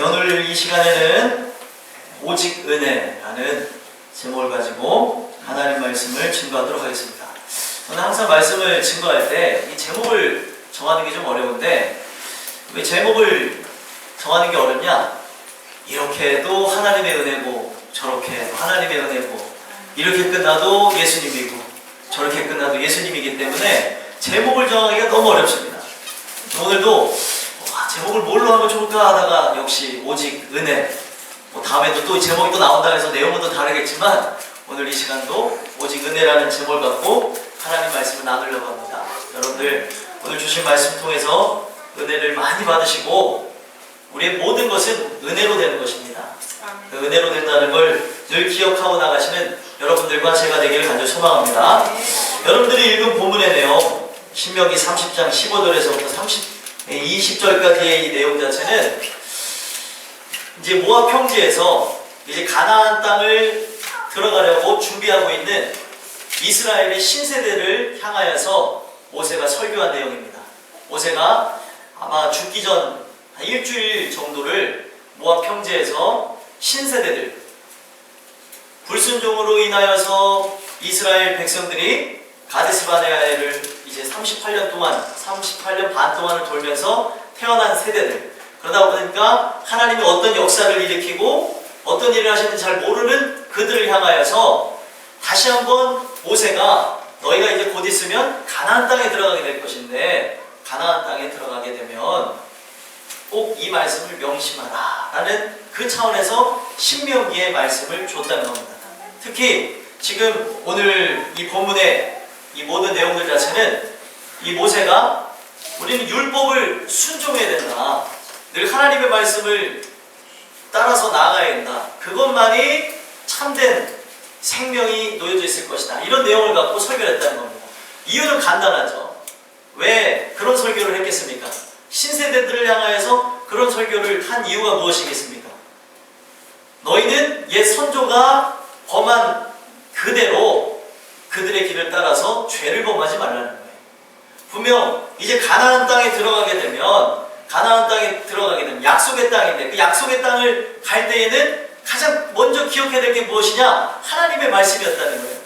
오늘 이 시간에는 오직 은혜라는 제목을 가지고 하나님 말씀을 증거하도록 하겠습니다. 저는 항상 말씀을 증거할 때 이 제목을 정하는 게 좀 어려운데, 왜 제목을 정하는 게 어렵냐? 이렇게 해도 하나님의 은혜고, 저렇게 해도 하나님의 은혜고, 이렇게 끝나도 예수님이고, 저렇게 끝나도 예수님이기 때문에 제목을 정하기가 너무 어렵습니다. 오늘도 제목을 뭘로 하면 좋을까 하다가 역시 오직 은혜, 다음에도 또 제목이 또 나온다 해서 내용은 또 다르겠지만 오늘 이 시간도 오직 은혜라는 제목을 갖고 하나님 말씀을 나누려고 합니다. 여러분들 오늘 주신 말씀 통해서 은혜를 많이 받으시고 우리의 모든 것은 은혜로 되는 것입니다. 그 은혜로 된다는 걸 늘 기억하고 나가시는 여러분들과 제가 되기를 간절히 소망합니다. 여러분들이 읽은 본문의 내용, 신명기 30장 15절에서부터 20절까지의 이 내용 자체는 이제 모압 평지에서 이제 가나안 땅을 들어가려고 준비하고 있는 이스라엘의 신세대를 향하여서 모세가 설교한 내용입니다. 모세가 아마 죽기 전 한 일주일 정도를 모압 평지에서 신세대들, 불순종으로 인하여서 이스라엘 백성들이 가데스 바네아를 이제 38년 반 동안을 돌면서 태어난 세대들, 그러다 보니까 하나님이 어떤 역사를 일으키고 어떤 일을 하시는지 잘 모르는 그들을 향하여서 다시 한번 모세가 너희가 이제 곧 있으면 가나안 땅에 들어가게 될 것인데 가나안 땅에 들어가게 되면 꼭 이 말씀을 명심하라 라는 그 차원에서 신명기의 말씀을 줬다는 겁니다. 특히 지금 오늘 이 본문의 이 모든 내용들 자체는 이 모세가 우리는 율법을 순종해야 된다, 늘 하나님의 말씀을 따라서 나아가야 된다, 그것만이 참된 생명이 놓여져 있을 것이다, 이런 내용을 갖고 설교를 했다는 겁니다. 이유는 간단하죠. 왜 그런 설교를 했겠습니까? 신세대들을 향하여서 그런 설교를 한 이유가 무엇이겠습니까? 너희는 옛 선조가 범한 그대로 그들의 길을 따라서 죄를 범하지 말라는 거예요. 분명 이제 가나안 땅에 들어가게 되면 약속의 땅인데 그 약속의 땅을 갈 때에는 가장 먼저 기억해야 될 게 무엇이냐? 하나님의 말씀이었다는 거예요.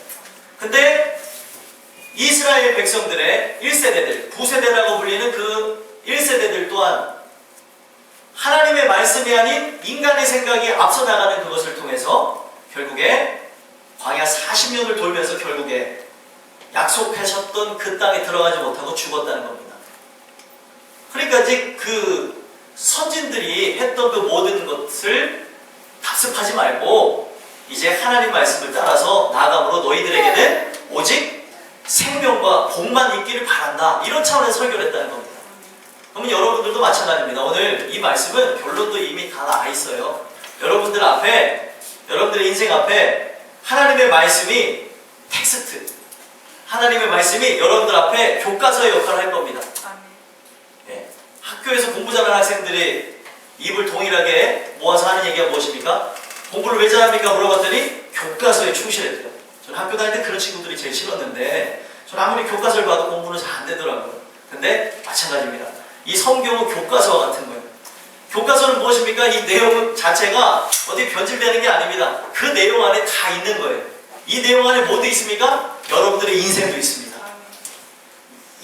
근데 이스라엘 백성들의 1세대들, 부세대라고 불리는 그 1세대들 또한 하나님의 말씀이 아닌 인간의 생각이 앞서 나가는 그것을 통해서 결국에 광야 40년을 돌면서 결국에 약속하셨던 그 땅에 들어가지 못하고 죽었다는 겁니다. 그러니까 이제 그 선진들이 했던 그 모든 것을 답습하지 말고 이제 하나님 말씀을 따라서 나아감으로 너희들에게는 오직 생명과 복만 있기를 바란다, 이런 차원에서 설교를 했다는 겁니다. 그러면 여러분들도 마찬가지입니다. 오늘 이 말씀은 결론도 이미 다 나와 있어요. 여러분들 앞에, 여러분들의 인생 앞에 하나님의 말씀이 텍스트, 하나님의 말씀이 여러분들 앞에 교과서의 역할을 할 겁니다. 예. 학교에서 공부 잘하는 학생들이 입을 동일하게 모아서 하는 얘기가 무엇입니까? 공부를 왜 잘합니까? 물어봤더니 교과서에 충실했대요. 저는 학교 다닐 때 그런 친구들이 제일 싫었는데 저는 아무리 교과서를 봐도 공부는 잘 안 되더라고요. 근데 마찬가지입니다. 이 성경은 교과서와 같은 거예요. 교과서는 무엇입니까? 이 내용 자체가 어디 변질되는 게 아닙니다. 그 내용 안에 다 있는 거예요. 이 내용 안에 뭐도 있습니까? 여러분들의 인생도 있습니다.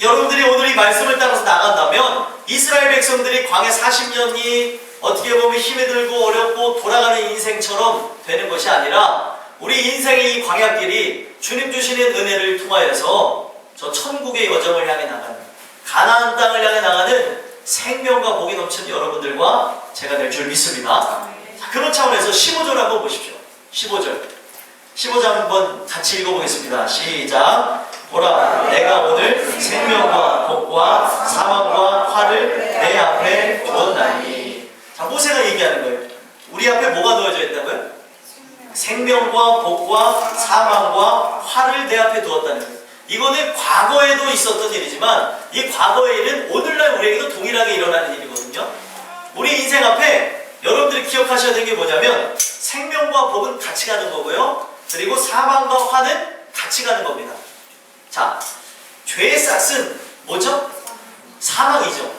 여러분들이 오늘 이 말씀을 따라서 나간다면 이스라엘 백성들이 광야 40년이 어떻게 보면 힘이 들고 어렵고 돌아가는 인생처럼 되는 것이 아니라 우리 인생의 이 광야길이 주님 주시는 은혜를 통하여서 저 천국의 여정을 향해 나가는, 가나안 땅을 향해 나가는 생명과 복이 넘치는 여러분들과 제가 될 줄 믿습니다. 자, 그런 차원에서 15절 한번 보십시오. 15절 한번 같이 읽어보겠습니다. 시작. 보라, 내가 오늘 생명과 복과 사망과 화를 내 앞에 두었나니. 자, 모세가 얘기하는 거예요. 우리 앞에 뭐가 놓여져 있다고요? 생명과 복과 사망과 화를 내 앞에 두었다는 거예요. 이거는 과거에도 있었던 일이지만 이 과거의 일은 오늘날 우리에게도 동일하게 일어나는 일이거든요. 우리 인생 앞에 여러분들이 기억하셔야 되는 게 뭐냐면 생명과 복은 같이 가는 거고요, 그리고 사망과 화는 같이 가는 겁니다. 자, 죄의 싹은 뭐죠? 사망이죠.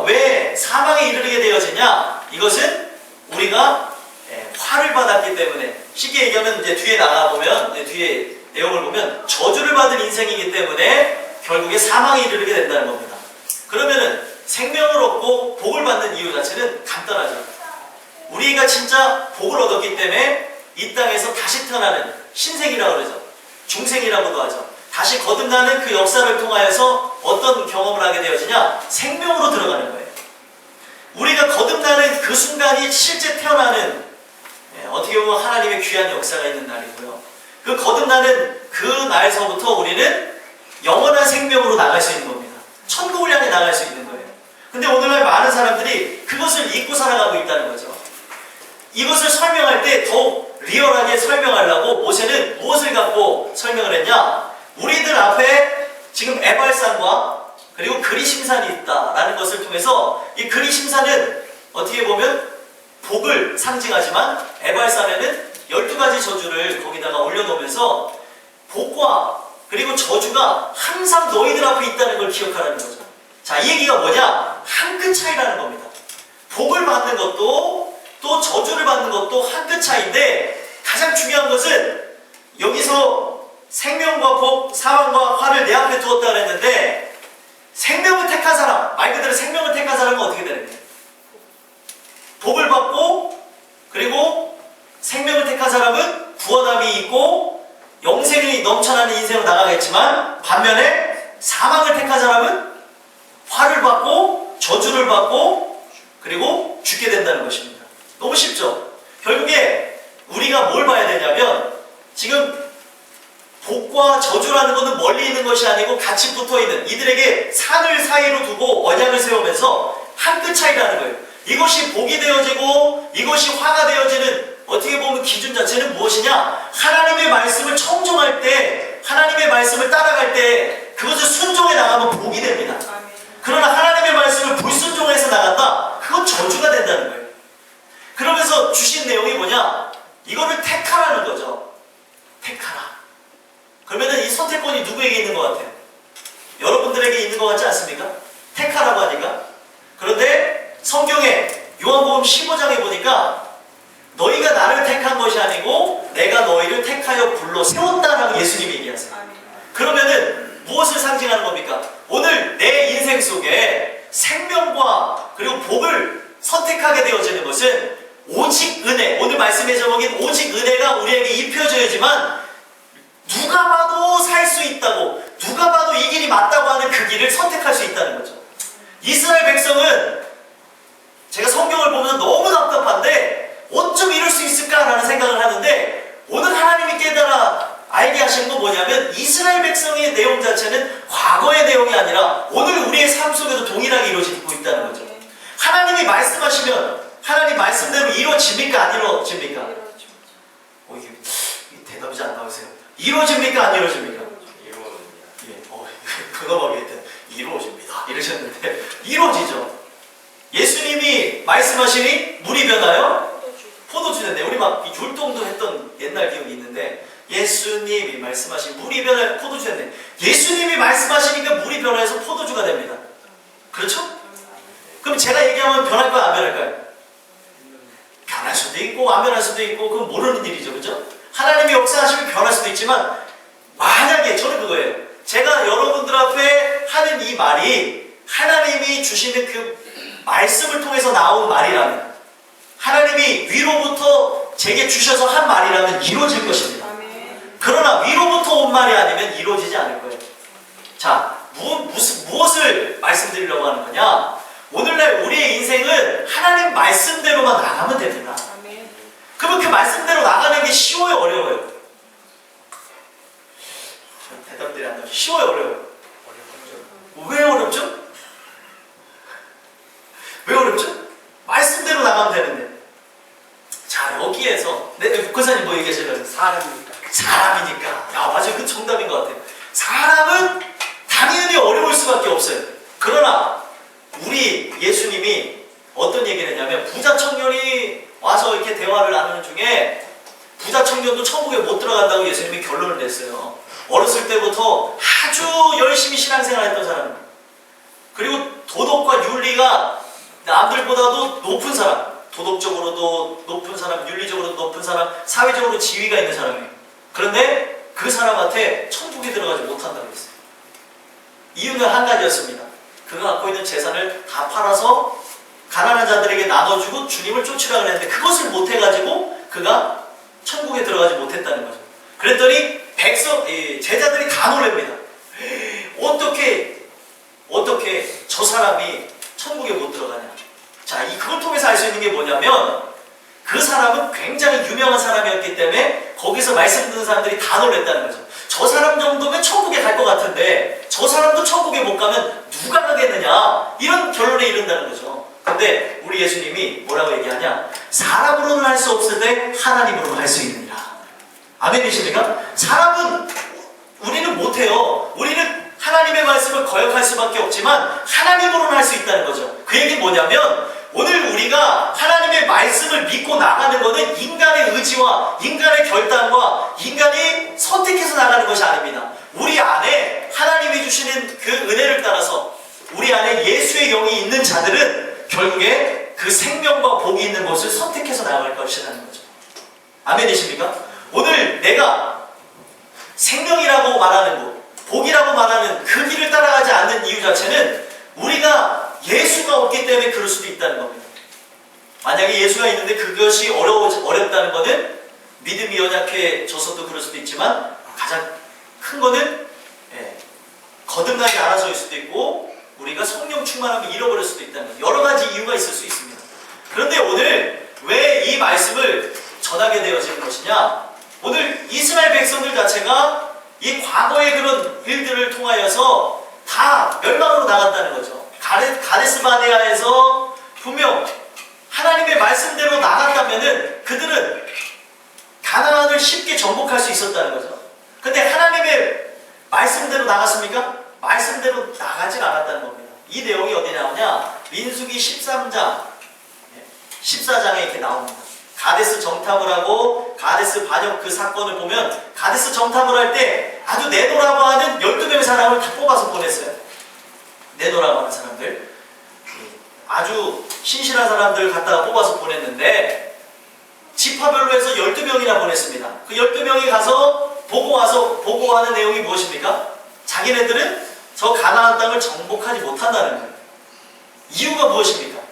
왜 사망에 이르게 되어지냐? 이것은 이제 뒤에 나가보면, 뒤에 내용을 보면 저주를 받은 인생이기 때문에 결국에 사망에 이르게 된다는 겁니다. 그러면은 생명을 얻고 복을 받는 이유 자체는 간단하죠. 우리가 진짜 복을 얻었기 때문에 이 땅에서 다시 태어나는 신생이라고 그러죠. 중생이라고도 하죠. 다시 거듭나는 그 역사를 통하여서 어떤 경험을 하게 되어지냐? 생명으로 들어가는 거예요. 우리가 거듭나는 그 순간이 실제 태어나는, 어떻게 보면 하나님의 귀한 역사가 있는 날이고요. 그 거듭나는 그 날서부터 우리는 영원한 생명으로 나갈 수 있는 겁니다. 천국을 향해 나갈 수 있는 거예요. 근데 오늘날 많은 사람들이 그것을 잊고 살아가고 있다는 거죠. 이것을 설명할 때 더욱 리얼하게 설명하려고 모세는 무엇을 갖고 설명을 했냐? 우리들 앞에 지금 에발산과 그리고 그리심산이 있다라는 것을 통해서 이 그리심산은 어떻게 보면 복을 상징하지만 에발산에는 12가지 저주를 거기다가 올려놓으면서 복과 그리고 저주가 항상 너희들 앞에 있다는 걸 기억하라는 거죠. 자, 이 얘기가 뭐냐? 한 끗 차이라는 겁니다. 복을 받는 것도 또 저주를 받는 것도 한 끗 차이인데 가장 중요한 것은 여기서 생명과 복, 사망과 화를 내 앞에 두었다 그랬는데 생명을 택한 사람, 말 그대로 생명을 택한 사람은 어떻게 되는 거예요? 복을 받고 그리고 생명을 택한 사람은 구원함이 있고 영생이 넘쳐나는 인생으로 나가겠지만 반면에 사망을 택한 사람은 화를 받고 저주를 받고 그리고 죽게 된다는 것입니다. 너무 쉽죠? 결국에 우리가 뭘 봐야 되냐면 지금 복과 저주라는 것은 멀리 있는 것이 아니고 같이 붙어있는 이들에게 산을 사이로 두고 언약을 세우면서 한 끗 차이라는 거예요. 이것이 복이 되어지고 이것이 화가 되어지는 어떻게 보면 기준 자체는 무엇이냐? 하나님의 말씀을 청종할 때 하나님의 말씀을 따라갈 때 그것을 순종해 나가면 복이 됩니다. 그러나 하나님의 말씀을 불순종해서 나간다? 그건 저주가 된다는 거예요. 그러면서 주신 내용이 뭐냐? 이거를 택하라는 거죠. 택하라. 그러면은 이 선택권이 누구에게 있는 것 같아요? 여러분들에게 있는 것 같지 않습니까? 택하라고 하니까. 그런데 성경에 요한복음 15장에 보니까 너희가 나를 택한 것이 아니고 내가 너희를 택하여 불러 세웠다라고 예수님이 얘기하세요. 그러면은 무엇을 상징하는 겁니까? 오늘 내 인생 속에 생명과 그리고 복을 선택하게 되어지는 것은 오직 은혜, 오늘 말씀의 제목인 오직 은혜가 우리에게 입혀져야지만 누가 봐도 살 수 있다고, 누가 봐도 이 길이 맞다고 하는 그 길을 선택할 수 있다는 거죠. 이스라엘 백성은 제가 성경을 보면서 너무 답답한데 어쩜 이럴 수 있을까라는 생각을 하는데 오늘 하나님이 깨달아 알게 하시는 건 뭐냐면 이스라엘 백성의 내용 자체는 과거의 내용이 아니라 오늘 우리의 삶 속에도 동일하게 이루어지고 있다는 거죠. 하나님이 말씀하시면 하나님 말씀대로 이루어집니까? 안 이루어집니까? 이게 대답이 잘 안 나오세요. 이루어집니까? 안 이루어집니까? 이루어집니다. 그거 일단 이루어집니다. 이러셨는데 이루어지죠. 예수님이 말씀하시니 물이 변하여 포도주 됐네. 우리 막 율동도 했던 옛날 기억이 있는데 예수님이 말씀하신 물이 변하여 포도주 됐네. 예수님이 말씀하시니까 물이 변화해서 포도주가 됩니다. 그렇죠? 그럼 제가 얘기하면 변할까요? 안 변할까요? 변할 수도 있고 안 변할 수도 있고 그건 모르는 일이죠. 그죠? 하나님이 역사하시면 변할 수도 있지만 만약에 저는 그거예요. 제가 여러분들 앞에 하는 이 말이 하나님이 주시는 그 말씀을 통해서 나온 말이라면 하나님이 위로부터 제게 주셔서 한 말이라면 이루어질 것입니다. 그러나 위로부터 온 말이 아니면 이루어지지 않을 거예요. 자, 무엇을 말씀드리려고 하는 거냐? 오늘날 우리의 인생은 하나님 말씀대로만 나가면 됩니다. 그러면 그 말씀대로 나가는 게 쉬워요, 어려워요? 대답들이 안 나와요. 쉬워요, 어려워요? 왜 어렵죠? 왜 어렵죠? 말씀대로 나가면 되는데. 자, 여기에서 국회사님 뭐 얘기하시려고? 사람이니까. 야, 맞아요. 그 정답인 것 같아요. 사람은 당연히 어려울 수밖에 없어요. 그러나 우리 예수님이 어떤 얘기를 했냐면 부자 청년이 와서 이렇게 대화를 나누는 중에 부자 청년도 천국에 못 들어간다고 예수님이 결론을 냈어요. 어렸을 때부터 아주 열심히 신앙생활 했던 사람, 그리고 도덕과 윤리가 남들보다도 높은 사람, 도덕적으로도 높은 사람, 윤리적으로도 높은 사람, 사회적으로 지위가 있는 사람이에요. 그런데 그 사람한테 천국에 들어가지 못한다고 했어요. 이유는 한 가지였습니다. 그가 갖고 있는 재산을 다 팔아서 가난한 자들에게 나눠주고 주님을 쫓으라 그랬는데 그것을 못해가지고 그가 천국에 들어가지 못했다는 거죠. 그랬더니 제자들이 다 놀랍니다. 어떻게 저 사람이 천국에 못 들어가냐. 자, 그걸 통해서 알 수 있는 게 뭐냐면 그 사람은 굉장히 유명한 사람이었기 때문에 거기서 말씀 듣는 사람들이 다 놀랐다는 거죠. 저 사람 정도면 천국에 갈 것 같은데 저 사람도 천국에 못 가면 누가 가겠느냐, 이런 결론에 이른다는 거죠. 근데 우리 예수님이 뭐라고 얘기하냐? 사람으로는 할 수 없을 때 하나님으로는 할 수 있느니라. 아멘이십니까? 사람은 우리는 못해요. 우리는 하나님의 말씀을 거역할 수밖에 없지만 하나님으로는 할 수 있다는 거죠. 그 얘기는 뭐냐면 오늘 우리가 하나님의 말씀을 믿고 나가는 것은 인간의 의지와 인간의 결단과 인간이 선택해서 나가는 것이 아닙니다. 우리 안에 하나님이 주시는 그 은혜를 따라서 우리 안에 예수의 영이 있는 자들은 결국에 그 생명과 복이 있는 것을 선택해서 나갈 것이라는 거죠. 아멘이십니까? 오늘 내가 생명이라고 말하는 것, 복이라고 말하는 그 길을 따라가지 않는 이유 자체는 우리가 예수가 없기 때문에 그럴 수도 있다는 겁니다. 만약에 예수가 있는데 그것이 어렵다는 것은 믿음이 연약해져서도 그럴 수도 있지만 가장 큰 것은 거듭나지 않아서일 수도 있고 우리가 성령 충만함을 잃어버릴 수도 있다는 것, 여러 가지 이유가 있을 수 있습니다. 그런데 오늘 왜 이 말씀을 전하게 되어지는 것이냐? 오늘 이스라엘 백성들 자체가 이 과거의 그런 일들을 통하여서 다 멸망으로 나갔다는 거죠. 가데스 바네아에서 분명 하나님의 말씀대로 나갔다면은 그들은 가나안을 쉽게 정복할 수 있었다는 거죠. 근데 하나님의 말씀대로 나갔습니까? 말씀대로 나가지 않았다는 겁니다. 이 내용이 어디 나오냐? 민수기 13장, 14장에 이렇게 나옵니다. 가데스 정탐을 하고 가데스 반역 그 사건을 보면 가데스 정탐을 할 때 아주 네노라고 하는 12명의 사람을 다 뽑아서 보냈어요. 네노라고 하는 사람들, 아주 신실한 사람들을 갖다가 뽑아서 보냈는데 지파별로 해서 12명이나 보냈습니다. 그 12명이 가서 보고하는 내용이 무엇입니까? 자기네들은 저 가나안 땅을 정복하지 못한다는 거예요. 이유가 무엇입니까?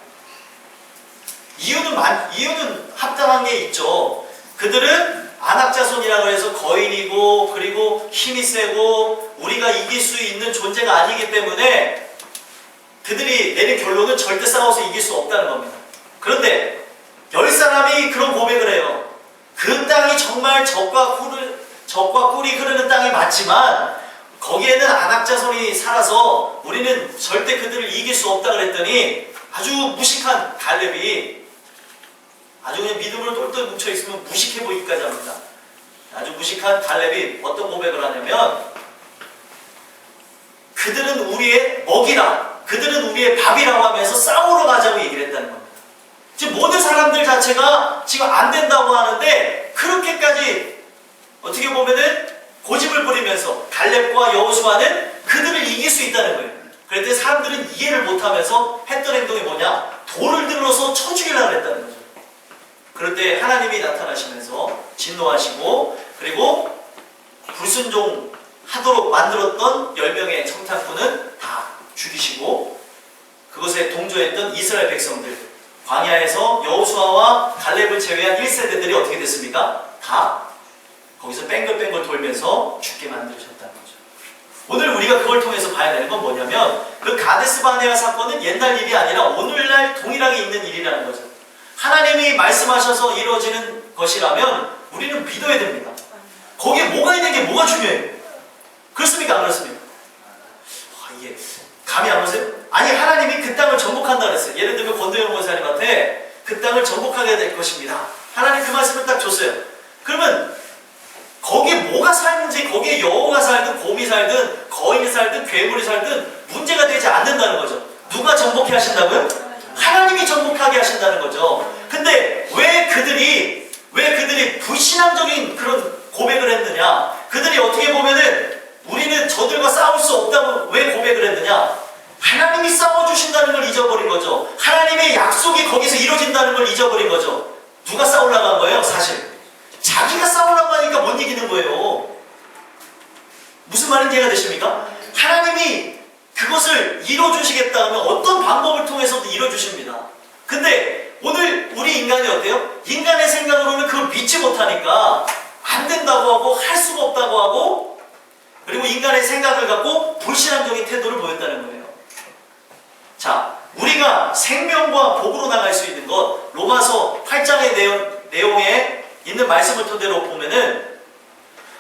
이유는 합당한 게 있죠. 그들은 안악자손이라고 해서 거인이고 그리고 힘이 세고 우리가 이길 수 있는 존재가 아니기 때문에 그들이 내린 결론은 절대 싸워서 이길 수 없다는 겁니다. 그런데 10사람이 그런 고백을 해요. 그 땅이 정말 적과 꿀이 흐르는 땅이 맞지만 거기에는 안악자손이 살아서 우리는 절대 그들을 이길 수 없다 그랬더니 아주 무식한 갈렙이 아주 그냥 믿음으로 똘똘 뭉쳐있으면 무식해 보이기까지 합니다. 아주 무식한 갈렙이 어떤 고백을 하냐면 그들은 우리의 먹이라, 그들은 우리의 밥이라고 하면서 싸우러 가자고 얘기를 했다는 겁니다. 지금 모든 사람들 자체가 지금 안 된다고 하는데 그렇게까지 어떻게 보면은 고집을 부리면서 갈렙과 여호수아는 그들을 이길 수 있다는 거예요. 그랬더니 사람들은 이해를 못하면서 했던 행동이 뭐냐? 돌을 들어서 쳐 죽이려고 했다는 거죠. 그럴 때 하나님이 나타나시면서 진노하시고 그리고 불순종하도록 만들었던 10명의 청탄꾼은 다 죽이시고 그것에 동조했던 이스라엘 백성들, 광야에서 여호수아와 갈렙을 제외한 1세대들이 어떻게 됐습니까? 다 거기서 뺑글뺑글 돌면서 죽게 만드셨다는 거죠. 오늘 우리가 그걸 통해서 봐야 되는 건 뭐냐면 그 가데스 바네아 사건은 옛날 일이 아니라 오늘날 동일하게 있는 일이라는 거죠. 하나님이 말씀하셔서 이루어지는 것이라면 우리는 믿어야 됩니다. 거기에 뭐가 있는 게 뭐가 중요해요? 그렇습니까? 안 그렇습니까? 이게 감이 안 오세요? 아니, 하나님이 그 땅을 정복한다 그랬어요. 예를 들면 권도영 권사님한테 그 땅을 정복하게 될 것입니다. 하나님 그 말씀을 딱 줬어요. 그러면 거기에 뭐가 살든지 거기에 여호가 살든 곰이 살든 거인이 살든 괴물이 살든 문제가 되지 않는다는 거죠. 누가 정복해 하신다고요? 하나님이 정복하게 하신다는 거죠. 근데 왜 그들이 불신앙적인 그런 고백을 했느냐? 그들이 어떻게 보면은 우리는 저들과 싸울 수 없다고 왜 고백을 했느냐? 하나님이 싸워주신다는 걸 잊어버린 거죠. 하나님의 약속이 거기서 이루어진다는 걸 잊어버린 거죠. 누가 싸우려고 한 거예요? 사실 자기가 싸우려고 하니까 못 이기는 거예요. 무슨 말인지 이해가 되십니까? 하나님이 그것을 이뤄주시겠다 하면 어떤 방법을 통해서도 이뤄주십니다. 근데 오늘 우리 인간이 어때요? 인간의 생각으로는 그걸 믿지 못하니까 안 된다고 하고 할 수가 없다고 하고, 그리고 인간의 생각을 갖고 불신앙적인 태도를 보였다는 거예요. 자, 우리가 생명과 복으로 나갈 수 있는 것, 로마서 8장의 내용에 있는 말씀을 토대로 보면은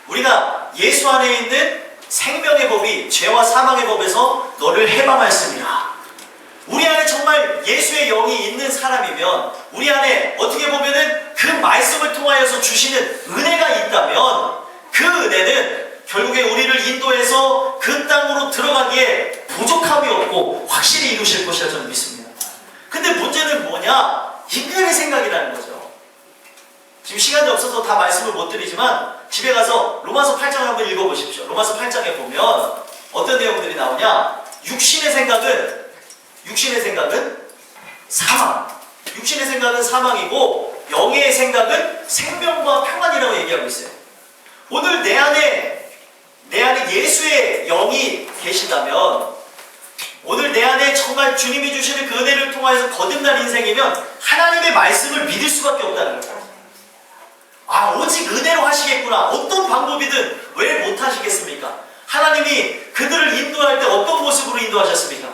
우리가 예수 안에 있는 생명의 법이 죄와 사망의 법에서 너를 해방하였습니다. 우리 안에 정말 예수의 영이 있는 사람이면, 우리 안에 어떻게 보면은 그 말씀을 통하여서 주시는 은혜가 있다면, 그 은혜는 결국에 우리를 인도해서 그 땅으로 들어가기에 부족함이 없고 확실히 이루실 것이라 저는 믿습니다. 근데 문제는 뭐냐? 인간의 생각이라는 거죠. 지금 시간이 없어서 다 말씀을 못 드리지만 집에 가서 로마서 8장을 한번 읽어보십시오. 로마서 8장에 보면 어떤 내용들이 나오냐? 육신의 생각은 사망. 육신의 생각은 사망이고 영의 생각은 생명과 평안이라고 얘기하고 있어요. 오늘 내 안에 예수의 영이 계신다면, 오늘 내 안에 정말 주님이 주시는 그 은혜를 통하여서 거듭난 인생이면 하나님의 말씀을 믿을 수밖에 없다는 거예요. 아, 오직 은혜로 하시겠구나. 어떤 방법이든 왜 못하시겠습니까? 하나님이 그들을 인도할 때 어떤 모습으로 인도하셨습니까?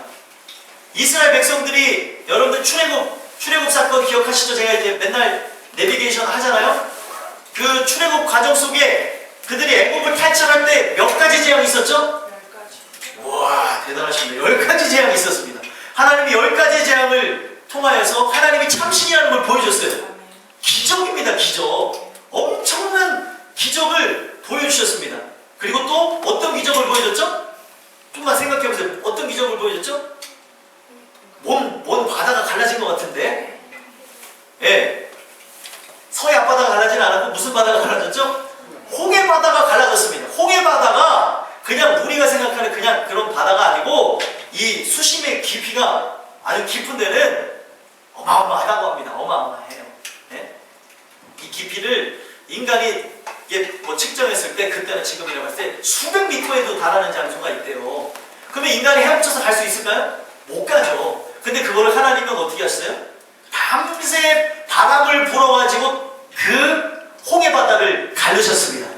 이스라엘 백성들이, 여러분들 출애굽 사건 기억하시죠? 제가 이제 맨날 내비게이션 하잖아요. 그 출애굽 과정 속에 그들이 애굽을 탈출할 때 몇 가지 재앙이 있었죠? 10가지. 와, 대단하십니다. 10가지 재앙이 있었습니다. 하나님이 10가지 재앙을 통하여서 하나님이 참신이라는 걸 보여줬어요. 기적입니다, 기적. 엄청난 기적을 보여주셨습니다. 그리고 또 어떤 기적을 보여줬죠? 좀만 생각해보세요. 어떤 기적을 보여줬죠? 뭔 바다가 갈라진 것 같은데? 예. 서해 앞바다가 갈라지는 않았고 무슨 바다가 갈라졌죠? 홍해 바다가 갈라졌습니다. 홍해 바다가 그냥 우리가 생각하는 그냥 그런 바다가 아니고 이 수심의 깊이가 아주 깊은 데는 어마어마하다고 합니다. 어마어마해요. 네? 이 깊이를 인간이 뭐 측정했을 때, 그때는 지금이라고 했을 때 수백 미터에도 달하는 장소가 있대요. 그러면 인간이 헤엄쳐서 갈 수 있을까요? 못 가죠. 근데 그거를 하나님은 어떻게 하셨어요? 밤새 바람을 불어가지고 그 홍해 바다를 가르셨습니다.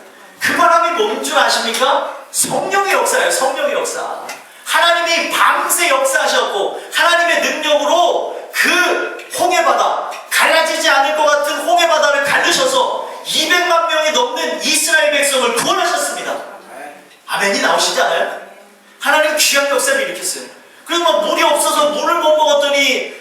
그 바람이 뭔 줄 아십니까? 성령의 역사예요. 성령의 역사. 하나님이 밤새 역사하셨고 하나님의 능력으로 그 홍해 바다, 갈라지지 않을 것 같은 홍해 바다를 가르셔서 200만 명이 넘는 이스라엘 백성을 구원하셨습니다. 아멘이 나오시지 않아요? 하나님 귀한 역사를 일으켰어요. 그리고 막 물이 없어서 물을 못 먹었더니,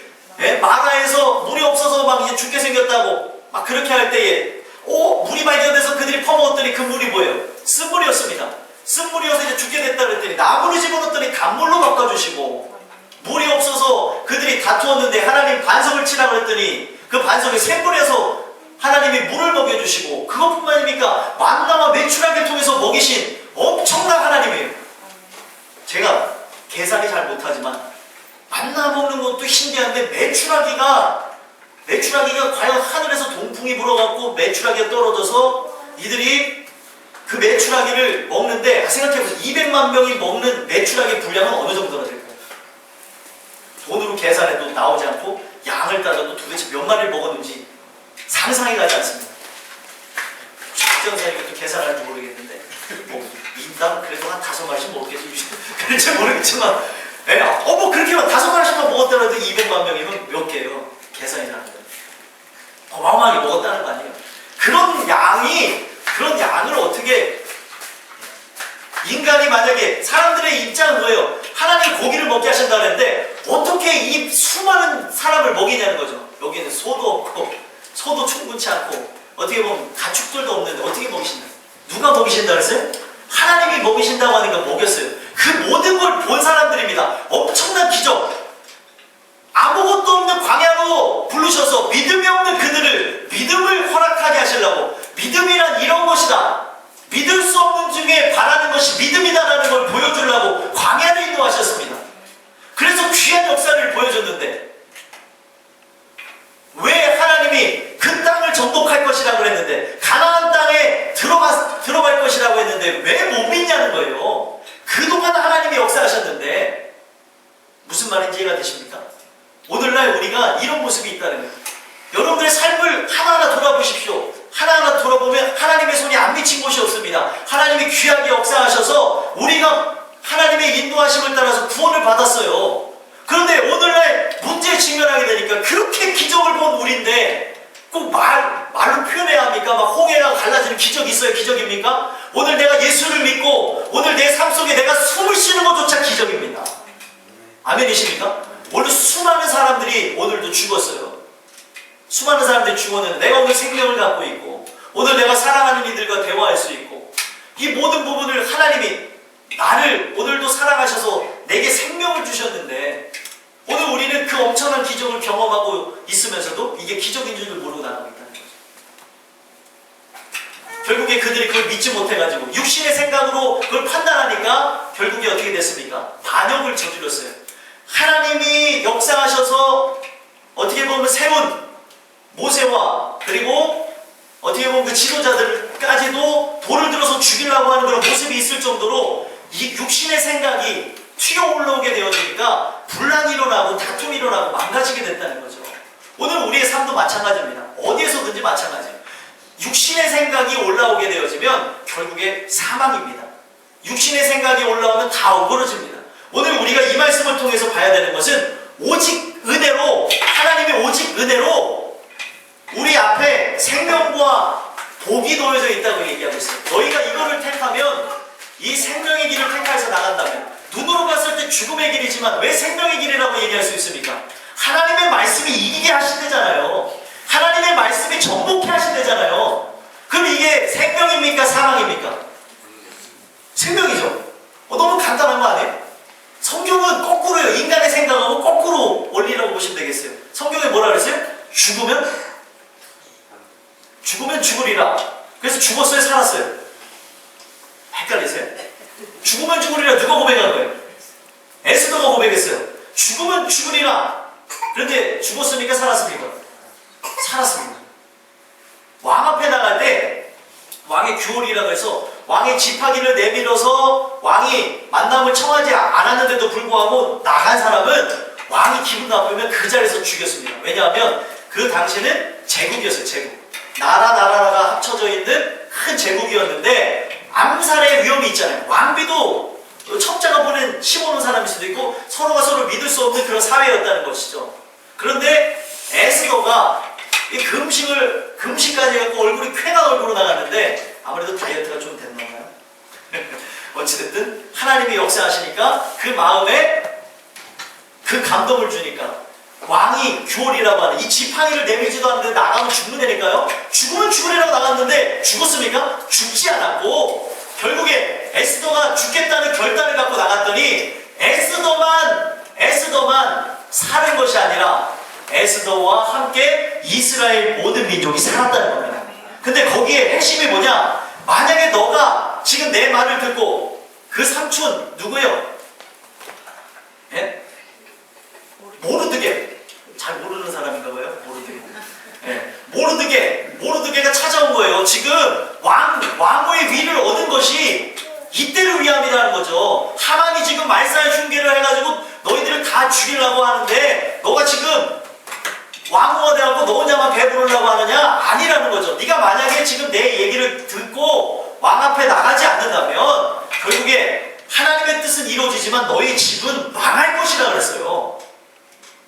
마가에서 물이 없어서 막 이제 죽게 생겼다고 막 그렇게 할 때에 물이 발견돼서 그들이 퍼먹었더니 그 물이 뭐예요? 쓴물이었습니다. 쓴물이어서 이제 죽게 됐다 그랬더니 나무를 집어넣었더니 간물로 바꿔주시고, 물이 없어서 그들이 다투었는데 하나님 반석을 치라고 했더니 그 반석에 샘물에서 하나님이 물을 먹여주시고, 그것뿐만 아닙니까? 만나와 메추라기를 통해서 먹이신 엄청난 하나님이에요. 제가 계산이 잘 못하지만 만나 먹는 것도 신기한데 메추라기가 과연 하늘에서 동풍이 불어갖고 메추라기가 떨어져서 이들이 그 메추라기를 먹는데, 생각해보세요. 200만 명이 먹는 메추라기 분량은 어느 정도나 될까요? 돈으로 계산해도 나오지 않고 양을 따져도 도대체 몇 마리를 먹었는지 상상이 가지 않습니다. 식정사님이 또 계산할지 모르겠는데 인당 그래도 한 5마리씩 먹겠지. 그럴지 모르겠지만, 뭐 그렇게만 5마리씩만 먹었다고 해도 200만 명이면 몇 개예요? 계산이 나는 거예요. 어마어마하게 먹었다는 거 아니에요? 그런 양을 어떻게, 인간이 만약에, 사람들의 입장은 뭐예요? 하나님 고기를 먹게 하신다고 했는데 어떻게 이 수많은 사람을 먹이냐는 거죠. 여기는 소도 없고 소도 충분치 않고 어떻게 보면 가축들도 없는데 어떻게 먹이신다? 누가 먹이신다 그랬어요? 하나님이 먹이신다고 하니까 먹였어요. 그 모든 걸 본 사람들입니다. 엄청난 기적. 아무것도 없는 광야로 부르셔서 믿음이 없는 그들을 믿음을 허락하게 하시려고, 믿음이란 이런 것이다, 믿을 수 없는 중에 바라는 것이 믿음이다라는 걸 보여주려고 광야를 인도하셨습니다. 그래서 귀한 역사를 보여줬는데 무슨 말인지 이해가 되십니까? 오늘날 우리가 이런 모습이 있다는 거예요. 여러분들의 삶을 하나하나 돌아보십시오. 하나하나 돌아보면 하나님의 손이 안 미친 곳이 없습니다. 하나님이 귀하게 역사하셔서 우리가 하나님의 인도하심을 따라서 구원을 받았어요. 그런데 오늘날 문제에 직면하게 되니까 그렇게 기적을 본 우리인데 꼭 말로 표현해야 합니까? 막 홍해가 갈라지는 기적이 있어야 기적입니까? 오늘 내가 예수를 믿고 오늘 내 삶 속에 내가 숨을 쉬는 것조차 기적입니다. 아멘이십니까? 오늘 수많은 사람들이 오늘도 죽었어요. 수많은 사람들이 죽었는데 내가 오늘 생명을 갖고 있고 오늘 내가 사랑하는 이들과 대화할 수 있고 이 모든 부분을 하나님이 나를 오늘도 사랑하셔서 내게 생명을 주셨는데 오늘 우리는 그 엄청난 기적을 경험하고 있으면서도 이게 기적인 줄도 모르고 나가고 있다는 거죠. 결국에 그들이 그걸 믿지 못해가지고 육신의 생각으로 그걸 판단하니까 결국에 어떻게 됐습니까? 반역을 저질렀어요. 하나님이 역사하셔서 어떻게 보면 세운 모세와 그리고 어떻게 보면 그 지도자들까지도 돌을 들어서 죽이려고 하는 그런 모습이 있을 정도로 이 육신의 생각이 튀어 올라오게 되어지니까 분란이 일어나고 다툼이 일어나고 망가지게 됐다는 거죠. 오늘 우리의 삶도 마찬가지입니다. 어디에서든지 마찬가지예요. 육신의 생각이 올라오게 되어지면 결국에 사망입니다. 육신의 생각이 올라오면 다 어그러집니다. 오늘 우리가 이 말씀을 통해서 봐야 되는 것은 오직 은혜로 하나님의 오직 은혜로 우리 앞에 생명과 복이 놓여져 있다고 얘기하고 있어요. 너희가 이거를 택하면 이 생명의 길을 택해서 나간다면 눈으로 봤을 때 죽음의 길이지만 왜 생명의 길이라고 얘기할 수 있습니까? 하나님의 말씀이 이기게 하신대잖아요. 하나님의 말씀이 정복해 하신대잖아요. 그럼 이게 생명입니까? 사망입니까? 생명이죠. 너무 간단한 거 아니에요? 성경은 거꾸로요. 인간의 생각하고 거꾸로 원리라고 보시면 되겠어요. 성경에 뭐라 그랬어요? 죽으면 죽으리라. 그래서 죽었어요? 살았어요? 헷갈리세요? 죽으면 죽으리라 누가 고백한 거예요? 에스더가 고백했어요. 죽으면 죽으리라. 그런데 죽었습니까? 살았습니까? 살았습니다. 왕 앞에 나갈 때 왕의 규월이라고 해서 왕의 지팡이를 내밀어서 왕이 만남을 청하지 않았는데도 불구하고 나간 사람은 왕이 기분 나쁘면 그 자리에서 죽였습니다. 왜냐하면 그 당시에는 제국이었어요. 제국. 나라가 합쳐져 있는 큰 제국이었는데 암살의 위험이 있잖아요. 왕비도 첩자가 보낸 심어놓은 사람일 수도 있고 서로가 서로 믿을 수 없는 그런 사회였다는 것이죠. 그런데 에스더가 이 금식까지 해갖고 얼굴이 쾌한 얼굴로 나갔는데 아무래도 다이어트가 좀 됐나 봐요. 어찌됐든 하나님이 역사하시니까 그 마음에 그 감동을 주니까 왕이 규월이라고 하는 이 지팡이를 내밀지도 않는데 나가면 죽는다니까요. 죽으면 죽으리라고 나갔는데 죽었습니까? 죽지 않았고 결국에 에스더가 죽겠다는 결단을 갖고 나갔더니 에스더만 사는 것이 아니라 에스더와 함께 이스라엘 모든 민족이 살았다는 겁니다. 근데 거기에 핵심이 뭐냐? 만약에 너가 지금 내 말을 듣고 그 삼촌 누구예요? 예? 모르드게. 잘 모르는 사람인가 봐요. 모르드게. 예. 모르드게가 찾아온 거예요. 지금 왕의 위를 얻은 것이 이때를 위함이라는 거죠. 하만이 지금 말살 흉계를 해가지고 너희들을 다 죽이려고 하는데 너가 지금 왕후가 돼갖고 너 혼자만 배부르려고 하느냐? 아니라는 거죠. 네가 만약에 지금 내 얘기를 듣고 왕 앞에 나가지 않는다면 결국에 하나님의 뜻은 이루어지지만 너희 집은 망할 것이라 그랬어요.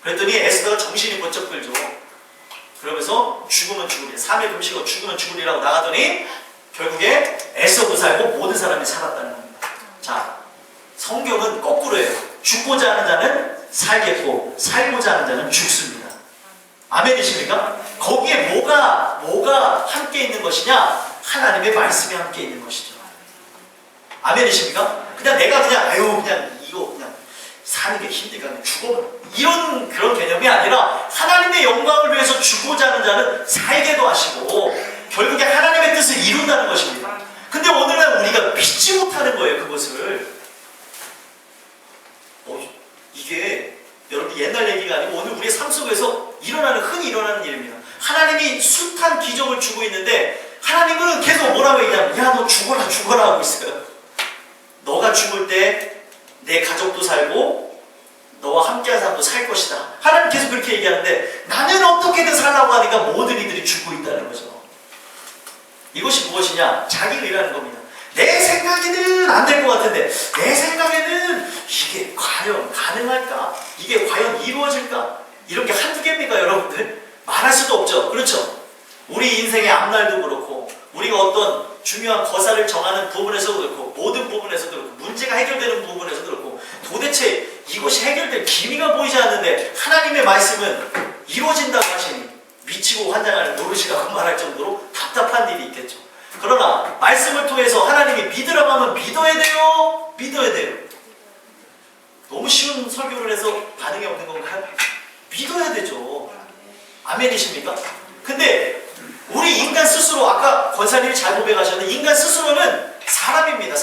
그랬더니 에스더가 정신이 번쩍 들죠. 그러면서 죽으면 죽으리, 3일 금식으로 죽으면 죽으리라고 나가더니 결국에 에스더도 살고 모든 사람이 살았다는 겁니다. 자, 성경은 거꾸로예요. 죽고자 하는 자는 살겠고 살고자 하는 자는 죽습니다. 아멘이십니까? 거기에 뭐가 함께 있는 것이냐? 하나님의 말씀이 함께 있는 것이죠. 아멘이십니까? 그냥 내가 그냥 이거 사는 게 힘들까? 죽어. 이런 그런 개념이 아니라 하나님의 영광을 위해서 죽고자 하는 자는 살게도 하시고 결국에 하나님의 뜻을 이룬다는 것입니다. 근데 오늘날 우리가 믿지 못하는 거예요. 그것을. 이게 여러분 옛날 얘기가 아니고 오늘 우리의 삶 속에서 흔히 일어나는 일입니다. 하나님이 숱한 기적을 주고 있는데 하나님은 계속 뭐라고 얘기하면 야 너 죽어라 하고 있어요. 너가 죽을 때 내 가족도 살고 너와 함께한 않고 살 것이다. 하나님 계속 그렇게 얘기하는데 나는 어떻게든 살라고 하니까 모든 이들이 죽고 있다는 거죠. 이것이 무엇이냐? 자기 의라는 겁니다. 내 생각에는 안 될 것 같은데 내 생각에는 이게 과연 가능할까? 이게 과연 이루어질까? 이런 게 한두 개입니까 여러분들? 말할 수도 없죠. 그렇죠? 우리 인생의 앞날도 그렇고 우리가 어떤 중요한 거사를 정하는 부분에서도 그렇고 모든 부분에서도 그렇고 문제가 해결되는 부분에서도 그렇고 도대체 이것이 해결될 기미가 보이지 않는데 하나님의 말씀은 이루어진다고 하시니 미치고 환장하는 노릇이라고 말할 정도로 답답한 일이 있겠죠. 그러나 말씀을 통해서 하나님이 믿으라고 하면 믿어야 돼요. 믿어야 돼요. 너무 쉬운 설교를 해서 반응이 없는 건가요? 믿어야 되죠. 아멘이십니까? 근데 우리 인간 스스로 아까 권사님이 잘 고백하셨는데 인간 스스로는 사람입니다.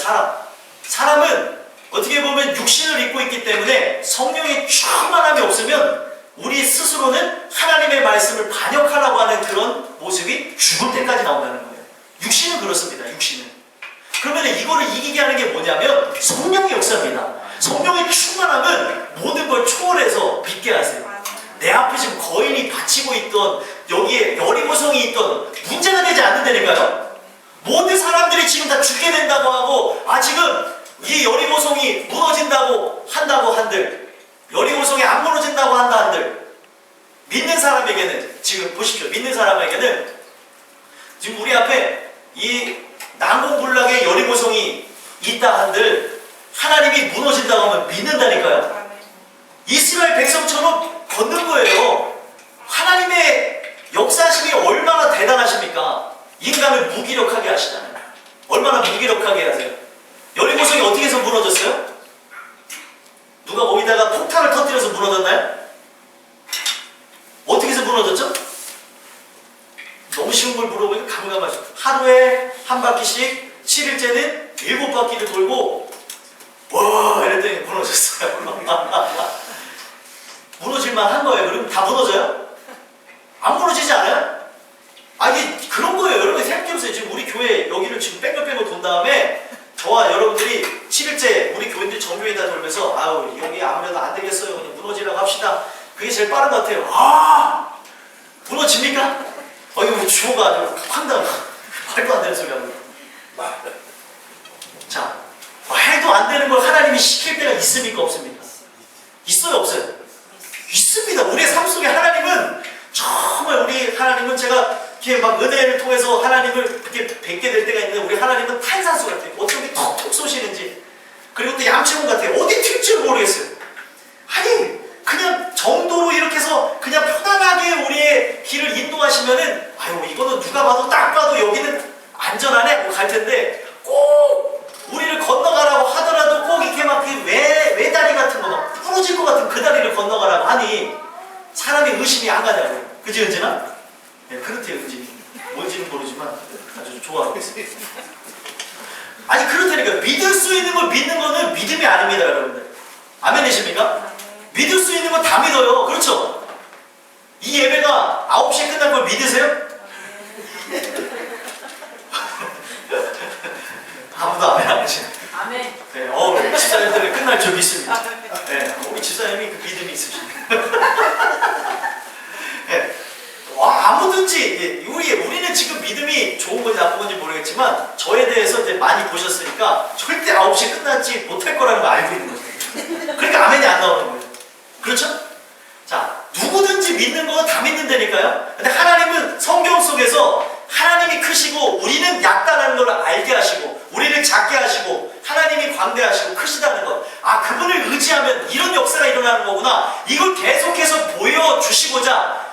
사람은 어떻게 보면 육신을 입고 있기 때문에 성령의 충만함이 없으면 우리 스스로는 하나님의 말씀을 반역하려고 하는 그런 모습이 죽을 때까지 나온다는 거예요. 육신은 그렇습니다. 육신은. 그러면 이거를 이기게 하는 게 뭐냐면 성령의 역사입니다. 성령의 충만함은 모든 걸 초월해서 믿게 하세요. 내 앞에 지금 거인이 바치고 있던 여기에 여리고성이 있던 문제가 되지 않는다니까요. 모든 사람들이 지금 다 죽게 된다고 하고 지금 이 여리고성이 무너진다고 한다고 한들 여리고성이 안 무너진다고 한다 한들 믿는 사람에게는 지금 보십시오. 믿는 사람에게는 지금 우리 앞에 이 난공불락의 여리고성이 있다 한들 하나님이 무너진다고 하면 믿는다니까요. 이스라엘 백성처럼 걷는 거예요. 하나님의 역사심이 얼마나 대단하십니까? 인간을 무기력하게 하시잖아요. 얼마나 무기력하게 하세요. 여리고성이 어떻게 해서 무너졌어요? 누가 거기다가 폭탄을 터뜨려서 무너졌나요? 어떻게 해서 무너졌죠? 너무 쉬운 걸 물어보니까 감감하죠. 하루에 한 바퀴씩 7일째는 7바퀴를 돌고 와 이랬더니 무너졌어요. 무너질만 한 거예요. 그럼 다 무너져요? 안 무너지지 않아요? 아니 그런 거예요. 여러분 생각해보세요. 지금 우리 교회 여기를 지금 뺑글뺑글 돈 다음에 저와 여러분들이 7일째 우리 교인들이 정교회에다 돌면서 아유 여기 아무래도 안 되겠어요. 그냥 무너지라고 합시다. 그게 제일 빠른 것 같아요. 무너집니까? 이거 주호가 아주 황당 말도 안 되는 소리 하는 거예요. 자, 말도 안 되는 걸 하나님이 시킬 때가 있습니까? 없습니까? 있어요? 없어요? 있습니다. 우리의 삶 속에 하나님은 정말 우리 하나님은 제가 이렇게 막 은혜를 통해서 하나님을 이렇게 뵙게 될 때가 있는데 우리 하나님은 탄산수 같아요. 어떻게 톡톡 쏘시는지 그리고 또 양치문 같아요. 어디 튈 줄 모르겠어요. 아니 그냥 정도로 이렇게 해서 그냥 편안하게 우리의 길을 인도하시면은 이거는 누가 봐도 딱 봐도 여기는 안전하네 하고 갈 텐데 꼭 우리를 건너가라고 하더라도 꼭 이렇게 막 외다리 같은 거 막 부러질 것 같은 그 다리를 건너가라고 하니 사람의 의심이 안 가냐고요. 그지 은진아? 네, 그렇대요 은진이. 뭔지는 모르지만 아주 좋아하고 있어요. 아니 그렇다니까 믿을 수 있는 걸 믿는 거는 믿음이 아닙니다 여러분들. 아멘이십니까? 믿을 수 있는 건 다 믿어요. 그렇죠? 이 예배가 9시에 끝날 걸 믿으세요? 아무도 아멘 안 하시네. 아멘. 네, 집사님들은 끝날 줄 믿습니다. 네, 우리 집사님이 그 믿음이 있으시네. 네. 아무든지 우리는 지금 믿음이 좋은 건지 나쁜 건지 모르겠지만 저에 대해서 이제 많이 보셨으니까 절대 9시 끝나지 못할 거라는 걸 알고 있는 거죠. 그러니까 아멘이 안 나오는 거예요. 그렇죠? 자, 누구든지 믿는 거 다 믿는다니까요. 근데 하나님은 성경 속에서 하나님이 크시고 우리는 약다라는 걸 알게 하시고 우리를 작게 하시고 하나님이 광대하시고 크시다는 것. 그분을 의지하면 이런 역사가 일어나는 거구나. 이걸 계속해서 보여주시고자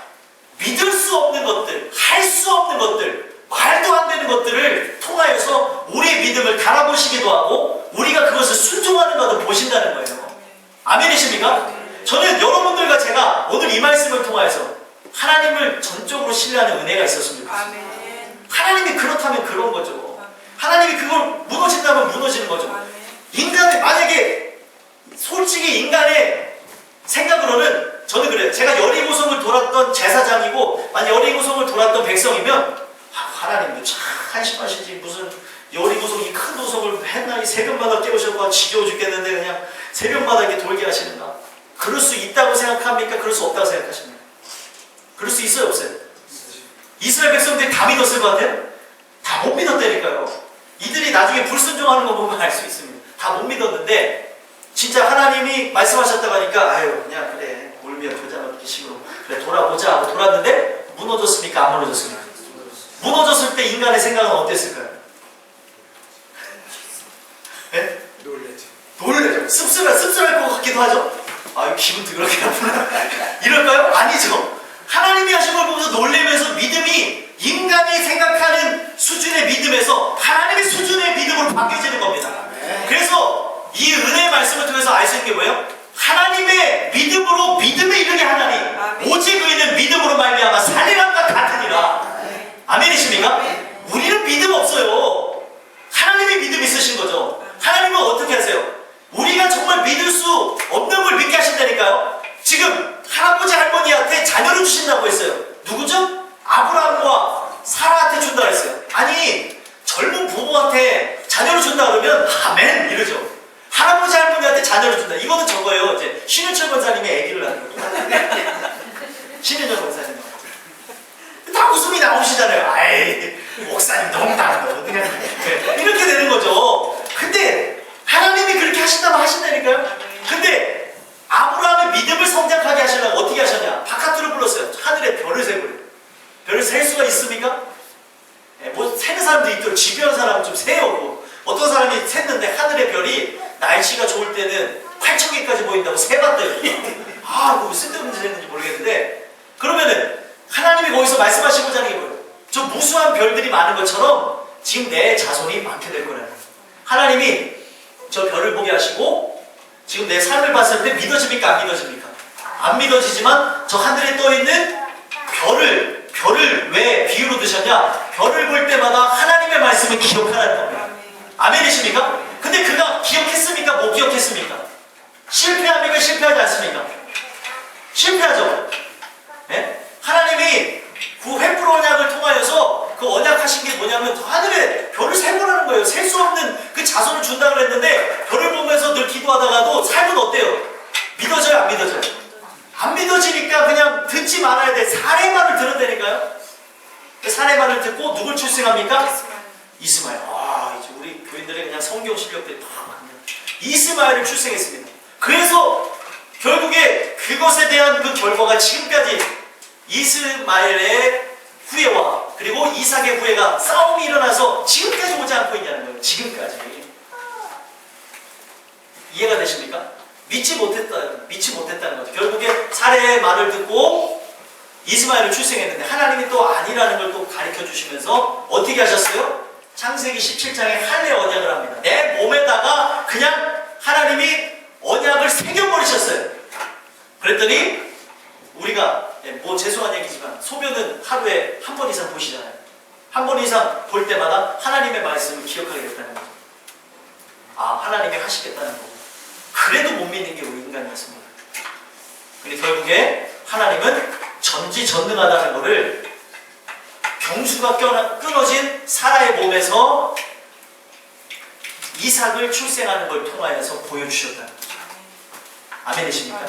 믿을 수 없는 것들, 할 수 없는 것들, 말도 안 되는 것들을 통하여서 우리의 믿음을 달아보시기도 하고 우리가 그것을 순종하는 것을 보신다는 거예요. 아멘이십니까? 저는 여러분들과 제가 오늘 이 말씀을 통하여서 하나님을 전적으로 신뢰하는 은혜가 있었으면 좋겠습니다. 하나님이 그렇다면 그런 거죠. 하나님이 그걸 무너진다면 무너지는 거죠. 인간이 만약에 솔직히 인간의 생각으로는 저는 그래요. 제가 여리고성을 돌았던 제사장이고 만약 여리고성을 돌았던 백성이면 하나님도 참 한심하시지 무슨 여리고성 이 큰 도성을 맨날 이 새벽마다 깨우셔서 지겨워 죽겠는데 그냥 새벽마다 이렇게 돌게 하시는가. 그럴 수 있다고 생각합니까? 그럴 수 없다고 생각하십니까? 그럴 수 있어요, 없어요? 이스라엘 백성들이 다 믿었을 것 같아요? 다 못 믿었다니까요. 이들이 나중에 불순종하는 거 보면 알 수 있습니다. 다 못 믿었는데 진짜 하나님이 말씀하셨다고 하니까 아유 그냥 그래 울며 겨자 먹기 식으로 그래 돌아보자 하고 돌았는데 무너졌습니까? 안 무너졌습니까? 무너졌을 때 인간의 생각은 어땠을까요? 네? 놀래죠. 씁쓸할 것 같기도 하죠. 아유 기분 더럽게 나쁘나 이럴까요? 아니죠. 하나님이 하신 걸 보면서 놀래면서 믿음이 인간이 생각하는 수준의 믿음에서 하나님의 수준의 믿음으로 바뀌어지는 겁니다. 그래서 이 은혜의 말씀을 통해서 알 수 있는 게 뭐예요? 하나님의 믿음으로 믿음에 이르게 하나니 오직 의인은 믿음으로 말미암아 살리람과 같으니라. 아멘이십니까? 우리는 믿음 없어요. 하나님의 믿음 있으신 거죠. 하나님은 어떻게 하세요? 우리가 정말 믿을 수 없는 걸 믿게 하신다니까요. 지금 할아버지 할머니한테 자녀를 주신다고 했어요. 누구죠? 아브라함과 사라한테 준다고 했어요. 아니 젊은 부모한테 자녀를 준다 그러면 아멘 이러죠. 할아버지 할머니한테 자녀를 준다. 이거는 저거예요. 이제 신윤철 권사님이 아기를 낳는 거. 신윤철 권사님. 다 웃음이 나오시잖아요. 아이 목사님 농담 어떻게 하는 이렇게 되는 거죠. 근데 하나님이 그렇게 하신다면 하신다니까요. 근데 아브라함의 믿음을 성장하게 하시려고 어떻게 하셨냐? 바깥으로 불렀어요. 하늘에 별을 세고요. 별을 셀 수가 있습니까? 뭐 세는 사람도 있더라고. 집요한 사람은 좀 세요. 어떤 사람이 샜는데 하늘의 별이 날씨가 좋을 때는 8,000개까지 보인다고 세봤대요. 뭐 쓸데없는 짓 했는지 모르겠는데 그러면은 하나님이 거기서 말씀하시고자 하는 게 뭐예요? 저 무수한 별들이 많은 것처럼 지금 내 자손이 많게 될 거라는 거예요. 하나님이 저 별을 보게 하시고 지금 내 삶을 봤을 때 믿어집니까? 안 믿어집니까? 안 믿어지지만 저 하늘에 떠있는 별을 왜 비유로 드셨냐? 별을 볼 때마다 하나님의 말씀을 기억하라는 겁니다. 아멘이십니까? 근데 그가 기억했습니까? 못 기억했습니까? 실패합니까? 실패하지 않습니까? 실패하죠. 네? 하나님이 그 횃불 언약을 통하여서 그 언약하신 게 뭐냐면 하늘에 별을 세보라는 거예요. 셀 수 없는 그 자손을 준다고 그랬는데 별을 보면서 늘 기도하다가도 삶은 어때요? 믿어져요? 안 믿어져요? 안 믿어지니까 그냥 듣지 말아야 돼. 사례만을 들어야 되니까요. 그 사례만을 듣고 누굴 출생합니까? 이스마엘. 이제 우리 교인들의 그냥 성경 실력들이 다 그냥 이스마엘을 출생했습니다. 그래서 결국에 그것에 대한 그 결과가 지금까지 이스마엘의 후예와 그리고 이삭의 후예가 싸움이 일어나서 지금까지 오지 않고 있냐는 거예요. 지금까지. 이해가 되십니까? 믿지 못했다는 거죠. 결국에 사례의 말을 듣고 이스마엘을 출생했는데 하나님이 또 아니라는 걸 또 가르쳐 주시면서 어떻게 하셨어요? 창세기 17장에 할례 언약을 합니다. 내 몸에다가 그냥 하나님이 언약을 새겨버리셨어요. 그랬더니 우리가 뭐 죄송한 얘기지만 소변은 하루에 한 번 이상 보시잖아요. 한 번 이상 볼 때마다 하나님의 말씀을 기억하게 됐다는 거죠. 하나님이 하시겠다는 거고. 그래도 못 믿는 게 우리 인간이었습니다. 근데 결국에 하나님은 전지전능하다는 것을 경수가 끊어진 사라의 몸에서 이삭을 출생하는 걸 통하여서 보여주셨다는 거죠. 아멘이십니까?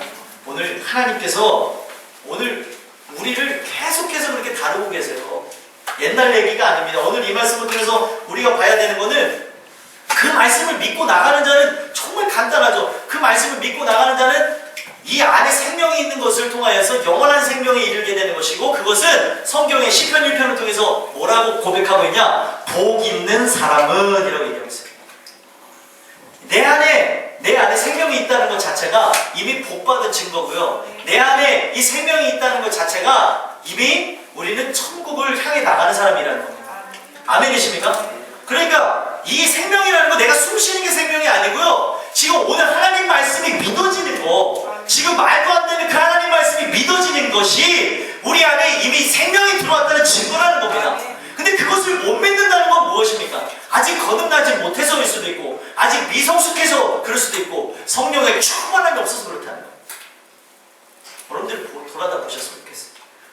오늘 하나님께서 오늘 우리를 계속해서 그렇게 다루고 계세요. 옛날 얘기가 아닙니다. 오늘 이 말씀을 통해서 우리가 봐야 되는 것은 그 말씀을 믿고 나가는 자는 정말 간단하죠. 그 말씀을 믿고 나가는 자는 이 안에 생명이 있는 것을 통하여서 영원한 생명에 이르게 되는 것이고 그것은 성경의 시편 1편을 통해서 뭐라고 고백하고 있냐? 복 있는 사람은 이라고 얘기하고 있어요. 내 안에 생명이 있다는 것 자체가 이미 복받은 증거고요. 내 안에 이 생명이 있다는 것 자체가 이미 우리는 천국을 향해 나가는 사람이라는 겁니다. 아멘이십니까? 그러니까 이 생명이라는 거 내가 숨 쉬는 게 생명이 아니고요. 지금 오늘 하나님 말씀이 믿어지는 거, 지금 말도 안 되는 그 하나님 말씀이 믿어지는 것이 우리 안에 이미 생명이 들어왔다는 증거라는 겁니다. 근데 그것을 못 믿는다는 건 무엇입니까? 아직 거듭나지 못해서일 수도 있고 아직 미성숙해서 그럴 수도 있고 성령의 충만함이 없어서 그렇다는 거예요. 여러분들 돌아다 보셨으면 좋겠어요.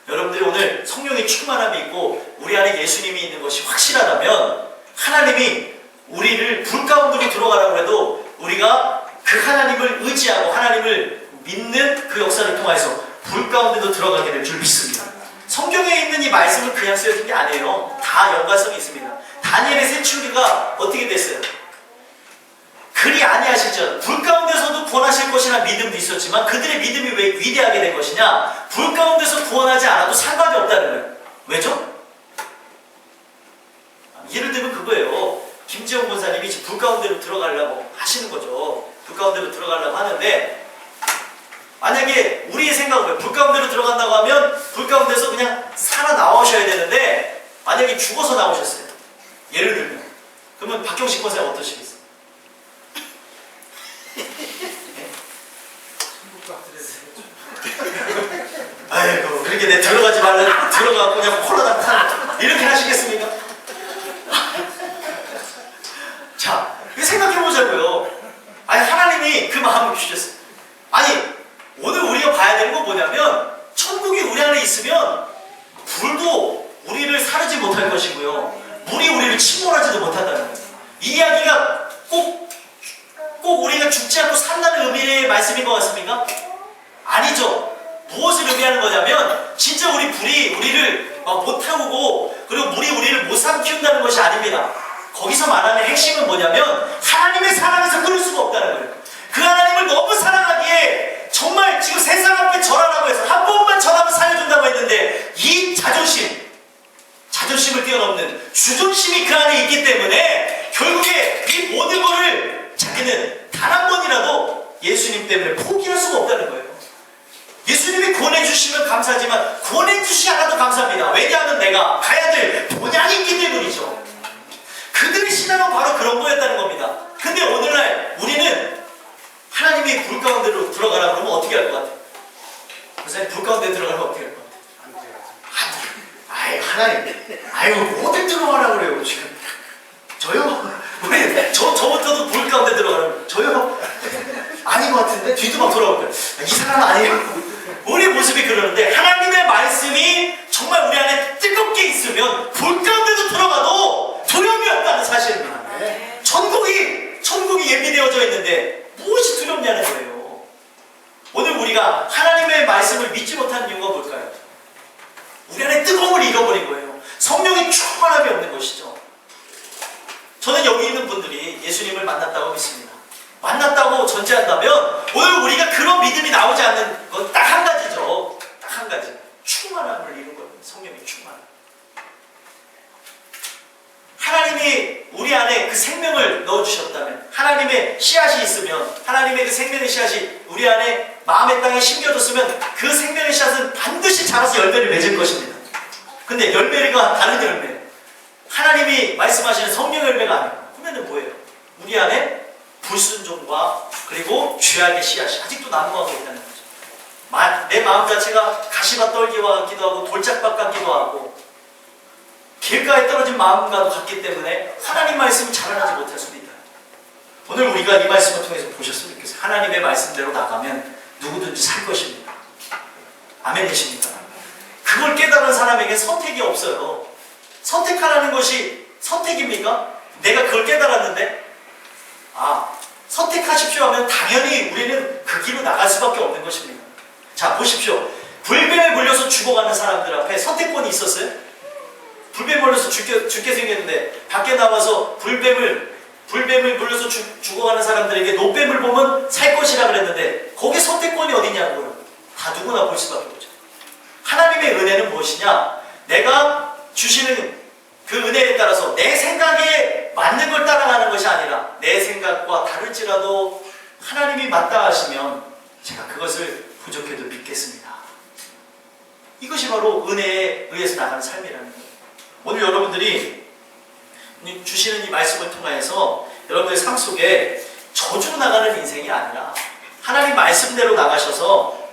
여러분들이 오늘 성령의 충만함이 있고 우리 안에 예수님이 있는 것이 확실하다면 하나님이 우리를 불 가운데로 들어가라고 해도 우리가 그 하나님을 의지하고 하나님을 믿는 그 역사를 통해서 불 가운데도 들어가게 될 줄 믿습니다. 성경에 있는 이 말씀은 그냥 쓰여진 게 아니에요. 다 연관성이 있습니다. 다니엘의 새치우기가 어떻게 됐어요? 그리 아니하실지어다. 불 가운데서도 구원하실 것이나 믿음도 있었지만 그들의 믿음이 왜 위대하게 된 것이냐? 불 가운데서 구원하지 않아도 상관이 없다는 거예요. 왜죠? 예를 들면 그거예요. 김재홍 권사님이 지금 불 가운데로 들어가려고 하시는 거죠. 불 가운데로 들어가려고 하는데 만약에 우리의 생각은 불 가운데로 들어간다고 하면 불 가운데서 그냥 살아나오셔야 되는데 만약에 죽어서 나오셨어요. 예를 들면 그러면 박경식 권사님 어떠시겠어요? 아이고 그렇게 내 들어가지 말라 들어가고 그냥 콜라당 타 이렇게 하시겠습니까? 자 생각해 보자고요. 아니 하나님이 그 마음을 주셨어요. 아니 오늘 우리가 봐야 되는 건 뭐냐면 천국이 우리 안에 있으면 불도 우리를 사르지 못할 것이고요. 물이 우리를 침몰하지도 못한다는 거예요. 이 이야기가 꼭 우리가 죽지 않고 산다는 의미의 말씀인 것 같습니까? 아니죠. 무엇을 의미하는 거냐면 진짜 우리 불이 우리를 못 태우고 그리고 물이 우리를 못 삼키운다는 것이 아닙니다. 거기서 말하는 핵심은 뭐냐면 하나님의 사랑에서 끊을 수가 없다는 거예요. 그 하나님을 너무 사랑하기에 정말 지금 세상 앞에 절하라고 해서 한 번만 절하면 살려준다고 했는데 이 자존심을 뛰어넘는 주존심이 그 안에 있기 때문에 결국에 이 모든 것을 자기는 단 한 번이라도 예수님 때문에 포기할 수가 없다는 거예요. 예수님이 구원해주시면 감사하지만 구원해주시지 않아도 감사합니다. 왜냐하면 내가 가야 될 본향이 있기 때문이죠. 그들의 신앙은 바로 그런 거였다는 겁니다. 근데 오늘날 우리는 하나님이 불 가운데로 들어가라 그러면 어떻게 할 것 같아요? 선생님 불 가운데 들어가면 어떻게 할 것 같아요? 아이 하나님 아유 어딜 들어가라 그래요 지금 저요? 왜 저부터도 불 가운데 들어가라고 저요? 아닌 것 같은데 뒤도 막 돌아올 거예요. 이 사람 아니에요? 우리 모습이 그러는데 하나님의 말씀이 정말 우리 안에 뜨겁게 있으면 불 가운데도 들어가도 두려움이 없다는 사실입니다. 천국이 예비되어져 있는데 무엇이 두렵냐는 거예요. 오늘 우리가 하나님의 말씀을 믿지 못하는 이유가 뭘까요? 우리 안에 뜨거움을 잃어버린 거예요. 성령의 충만함이 없는 것이죠. 저는 여기 있는 분들이 예수님을 만났다고 믿습니다. 만났다고 전제한다면 오늘 우리가 그런 믿음이 나오지 않는 건 딱 한 가지죠. 딱 한 가지. 충만함을 잃은 겁니다. 성령의 충만함. 하나님이 우리 안에 그 생명을 넣어주셨다면 하나님의 씨앗이 있으면 하나님의 그 생명의 씨앗이 우리 안에 마음의 땅에 심겨졌으면 그 생명의 씨앗은 반드시 자라서 열매를 맺을 것입니다. 근데 열매가 다른 열매 하나님이 말씀하시는 성령 열매가 아니에요. 그러면 뭐예요? 우리 안에 불순종과 그리고 죄악의 씨앗이 아직도 난무하고 있다는 거죠. 내 마음 자체가 가시밭 떨기와 같기도 하고 돌짝밭 같기도 하고 길가에 떨어진 마음과도 같기 때문에 하나님 말씀이 자라나지 못할 수도 있다. 오늘 우리가 이 말씀을 통해서 보셨으면 좋겠어요. 하나님의 말씀대로 나가면 누구든지 살 것입니다. 아멘이십니까? 그걸 깨달은 사람에게 선택이 없어요. 선택하라는 것이 선택입니까? 내가 그걸 깨달았는데 선택하십시오 하면 당연히 우리는 그 길로 나갈 수밖에 없는 것입니다. 자 보십시오. 불뱀에 물려서 죽어가는 사람들 앞에 선택권이 있었어요? 불뱀에 물려서 죽게 생겼는데 밖에 나와서 불뱀을 물려서 죽어가는 사람들에게 노뱀을 보면 살 것이라 그랬는데 거기에 선택권이 어디냐고요. 다 누구나 볼 수밖에 없죠. 하나님의 은혜는 무엇이냐? 내가 주시는 그 은혜에 따라서 내 생각에 맞는 걸 따라가는 것이 아니라 내 생각과 다를지라도 하나님이 맞다 하시면 제가 그것을 부족해도 믿겠습니다. 이것이 바로 은혜에 의해서 나가는 삶이라는 거예요. 오늘 여러분들이 주시는 이 말씀을 통해서 여러분들의 삶 속에 저주로 나가는 인생이 아니라 하나님 말씀대로 나가셔서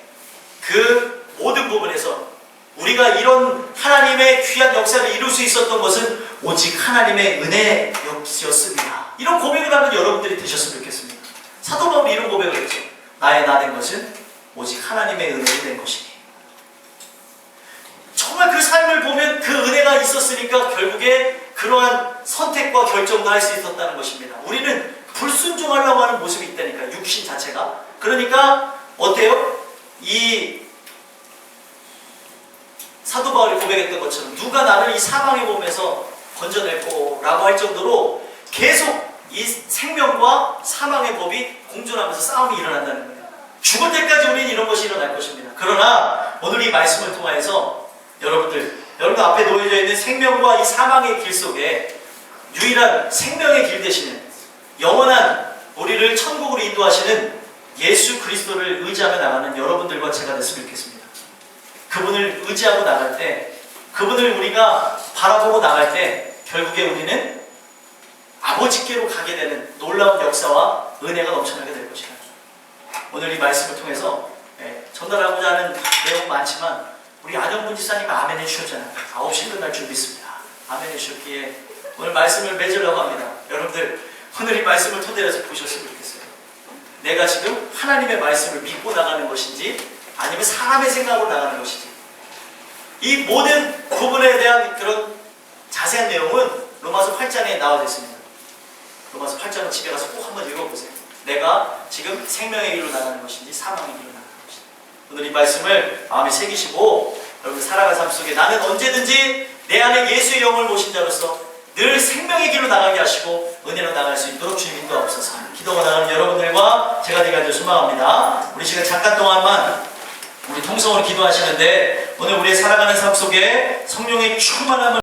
그 모든 부분에서 우리가 이런 하나님의 귀한 역사를 이룰 수 있었던 것은 오직 하나님의 은혜였습니다. 이런 고백을 하는 여러분들이 되셨으면 좋겠습니다. 사도 바울이 이런 고백을 했죠. 나의 나 된 것은 오직 하나님의 은혜로 된 것이니. 정말 그 삶을 보면 그 은혜가 있었으니까 결국에 그러한 선택과 결정도 할 수 있었다는 것입니다. 우리는 불순종하려고 하는 모습이 있다니까 육신 자체가. 그러니까 어때요? 이 사도 바울이 고백했던 것처럼 누가 나를 이 사망의 몸에서 건져낼 거라고 할 정도로 계속 이 생명과 사망의 법이 공존하면서 싸움이 일어난다는 거예요. 죽을 때까지 우리는 이런 것이 일어날 것입니다. 그러나 오늘 이 말씀을 통하여서 여러분들 앞에 놓여져 있는 생명과 이 사망의 길 속에 유일한 생명의 길 되시는 영원한 우리를 천국으로 인도하시는 예수 그리스도를 의지하며 나가는 여러분들과 제가 됐으면 좋겠습니다. 그분을 의지하고 나갈 때, 그분을 우리가 바라보고 나갈 때 결국에 우리는 아버지께로 가게 되는 놀라운 역사와 은혜가 넘쳐나게 될 것이다. 오늘 이 말씀을 통해서 전달하고자 하는 내용 많지만 우리 안영분 지사님 아멘 해주셨잖아요. 9시 끝날 준비 있습니다. 아멘 해주셨기에 오늘 말씀을 맺으려고 합니다. 여러분들 오늘 이 말씀을 토대로 해서 보셨으면 좋겠어요. 내가 지금 하나님의 말씀을 믿고 나가는 것인지 아니면 사람의 생각으로 나가는 것인지, 이 모든 부분에 대한 그런 자세한 내용은 로마서 8장에 나와 있습니다. 로마서 8장은 집에 가서 꼭 한번 읽어보세요. 내가 지금 생명의 길로 나가는 것인지 사망의 길로 나가는 것인지. 오늘 이 말씀을 마음에 새기시고 여러분 살아가는 삶 속에 나는 언제든지 내 안에 예수의 영을 모신 자로서 늘 생명의 길로 나가게 하시고 은혜로 나갈 수 있도록 주님 인도하옵소서. 기도가 나가는 여러분들과 제가 되게 하길 소망합니다. 우리 시간 잠깐 동안만 우리 통성으로 기도하시는데 오늘 우리의 살아가는 삶 속에 성령의 충만함을